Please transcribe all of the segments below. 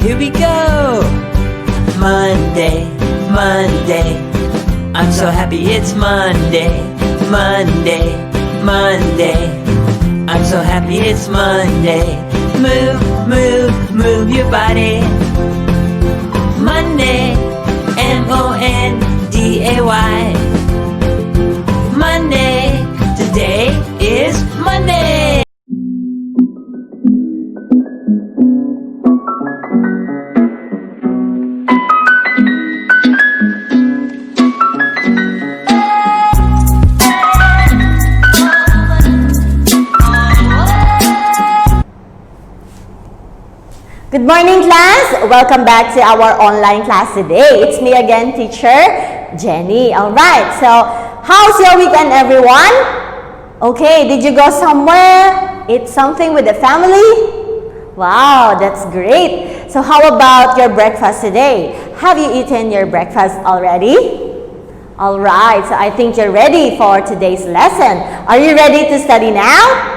Here we go! Monday, Monday. I'm so happy it's Monday, Monday, Monday. I'm so happy it's Monday. Move, move, move your body. Monday, M-O-N-D-A-Y. Monday, today is Monday. Good morning, class! Welcome back to our online class today. It's me again, teacher Jenny. Alright, so how's your weekend, everyone? Okay, did you go somewhere? Eat something with the family? Wow, that's great. So how about your breakfast today? Have you eaten your breakfast already? Alright, so I think you're ready for today's lesson. Are you ready to study now?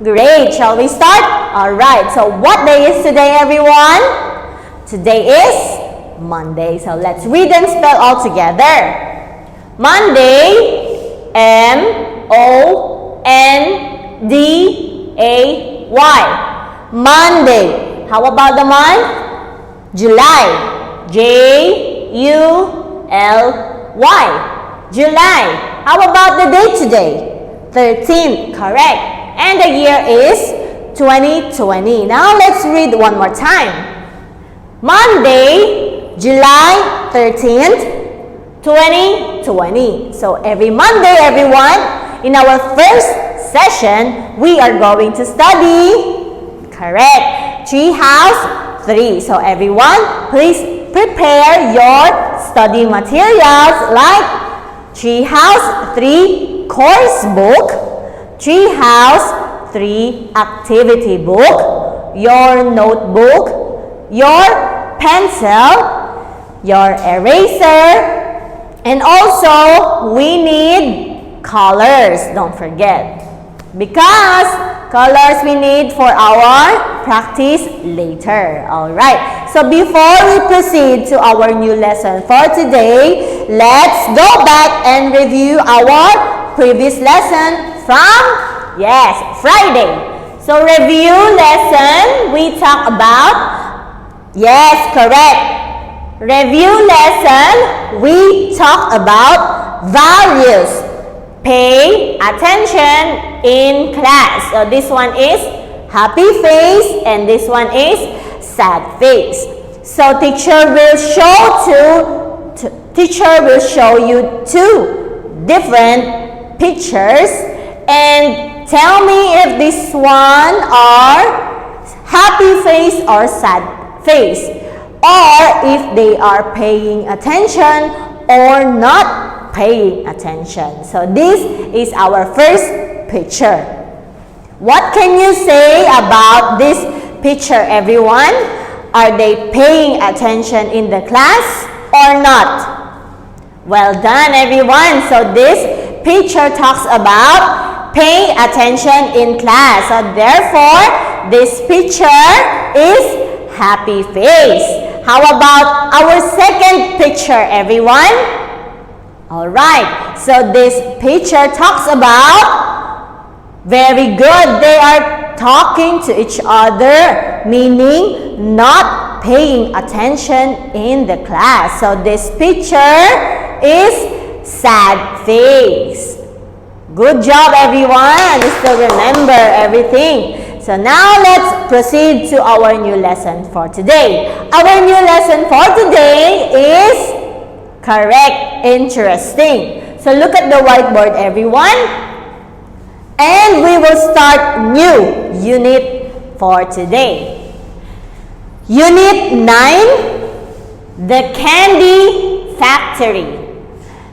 Great, shall we start? Alright, so what day is today, everyone? Today is Monday. So let's read and spell all together. Monday, M-O-N-D-A-Y. Monday. How about the month? July. J-U-L-Y. July. How about the date today? 13th. Correct. And the year is 2020. Now let's read one more time. Monday, July 13th, 2020. So every Monday, everyone, in our first session, we are going to study, correct, Treehouse 3. So everyone, please prepare your study materials like Treehouse 3 course book, Treehouse 3 activity book, your notebook, your pencil, your eraser, and also we need colors. Don't forget, because colors we need for our practice later. Alright, so before we proceed to our new lesson for today, let's go back and review our previous lesson from, Friday. So review lesson, we talk about, correct. Review lesson, we talk about values. Pay attention in class. So this one is happy face and this one is sad face. So teacher will show you two different pictures and tell me if this one are happy face or sad face, or if they are paying attention or not paying attention. So this is our first picture. What can you say about this picture, everyone? Are they paying attention in the class or not? Well done, everyone. So this picture talks about paying attention in class. So therefore, this picture is happy face. How about our second picture, everyone? Alright, so this picture talks about very good. They are talking to each other, meaning not paying attention in the class. So this picture is sad face. Good job, everyone. You still remember everything. So now let's proceed to our new lesson for today. Our new lesson for today is correct, interesting. So look at the whiteboard, everyone. And we will start new unit for today. Unit 9, the Candy Factory.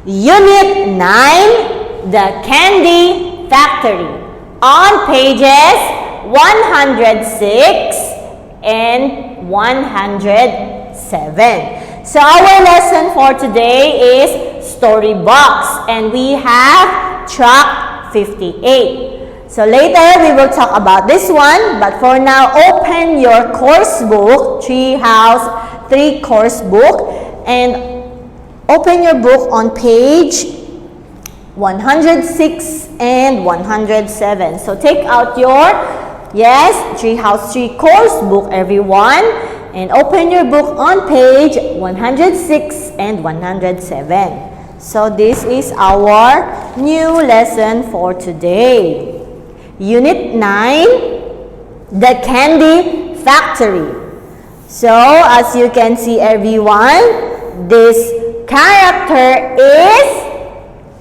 Unit 9, the Candy Factory, on pages 106 and 107. So our lesson for today is story box, and we have track 58. So later we will talk about this one, but for now open your course book, Treehouse 3 course book, and open your book on page 106 and 107. So take out your, Treehouse 3 course book, everyone, and open your book on page 106 and 107. So this is our new lesson for today. Unit 9, the Candy Factory. So as you can see, everyone, this character is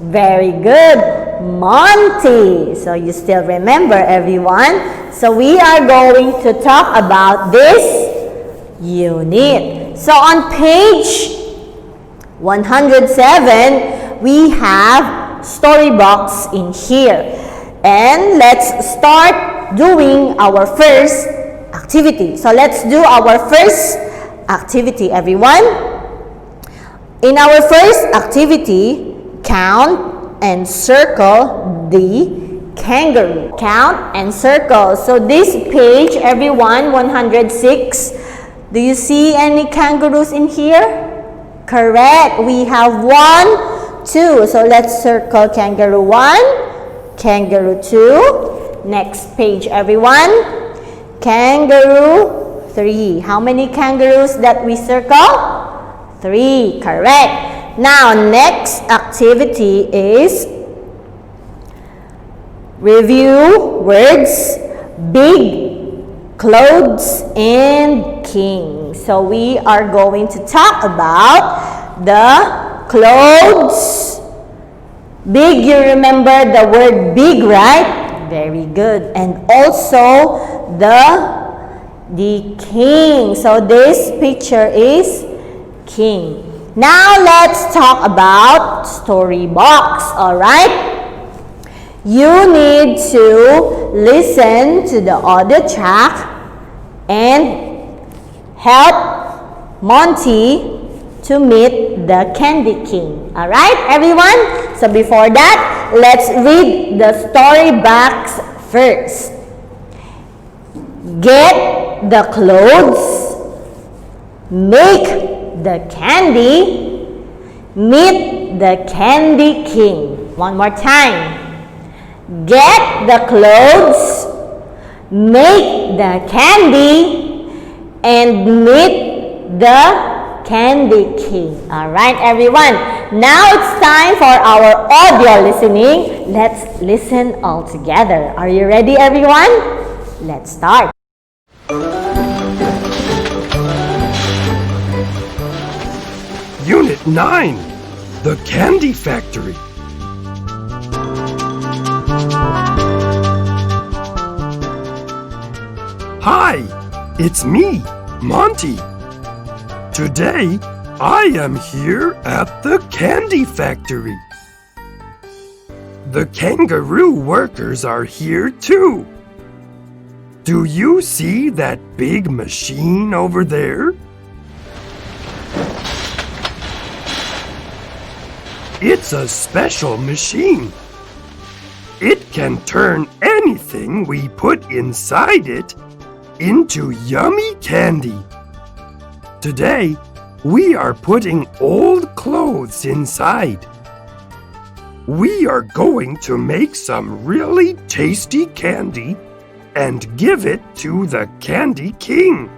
very good, Monty. So you still remember, everyone. So we are going to talk about this unit. So on page 107, we have story box in here. And let's start doing our first activity. So let's do our first activity, everyone. In our first activity, count and circle the kangaroo. Count and circle. So this page, everyone, 106. Do you see any kangaroos in here? Correct. We have 1, 2. So let's circle kangaroo 1. Kangaroo 2. Next page, everyone. Kangaroo 3. How many kangaroos that we circle? 3. Correct. Now, next activity is review words, big, clothes, and king. So we are going to talk about the clothes. Big, you remember the word big, right? Very good. And also the king. So this picture is king. Now let's talk about story box, all right? You need to listen to the audio track and help Monty to meet the Candy King. All right, everyone? So before that, let's read the story box first. Get the clothes, make the candy, meet the Candy King. One more time. Get the clothes, make the candy, and meet the Candy King. Alright, everyone. Now it's time for our audio listening. Let's listen all together. Are you ready, everyone? Let's start. Unit 9, the Candy Factory. Hi, it's me, Monty. Today, I am here at the Candy Factory. The kangaroo workers are here too. Do you see that big machine over there? It's a special machine. It can turn anything we put inside it into yummy candy. Today, we are putting old clothes inside. We are going to make some really tasty candy and give it to the Candy King.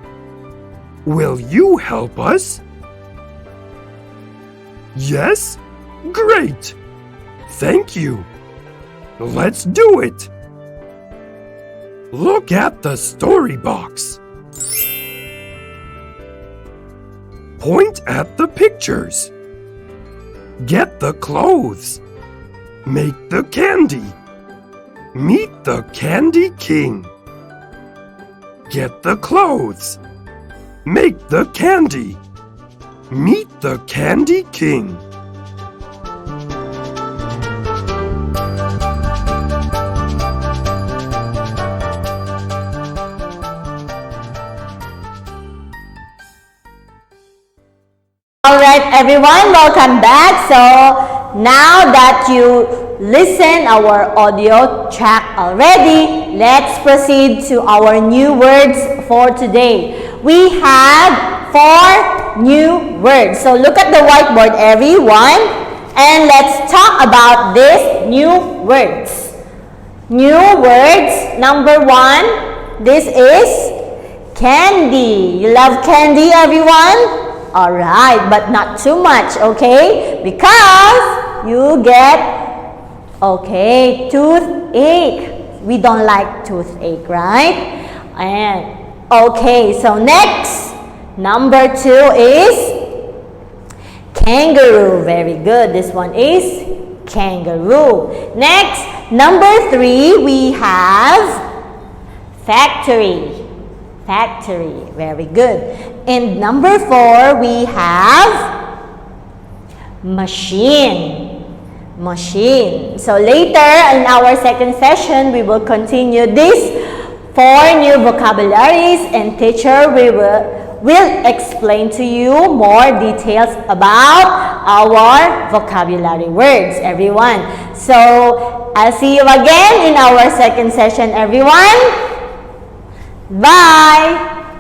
Will you help us? Yes? Great! Thank you. Let's do it. Look at the story box. Point at the pictures. Get the clothes. Make the candy. Meet the Candy King. Get the clothes. Make the candy. Meet the Candy King. Alright, everyone, welcome back. So now that you listen our audio track already, let's proceed to our new words for today. We have 4 new words. So look at the whiteboard, everyone, and let's talk about these new words. New words, number 1, this is candy. You love candy, everyone? Alright, but not too much, okay? Because you get, okay, toothache. We don't like toothache, right? And, okay, so next, number 2 is kangaroo. Very good. This one is kangaroo. Next, number 3, we have factory. Factory. Very good. And number 4, we have machine. Machine. So later in our second session, we will continue these 4 new vocabularies, and teacher will explain to you more details about our vocabulary words, everyone. So I'll see you again in our second session, everyone. Bye!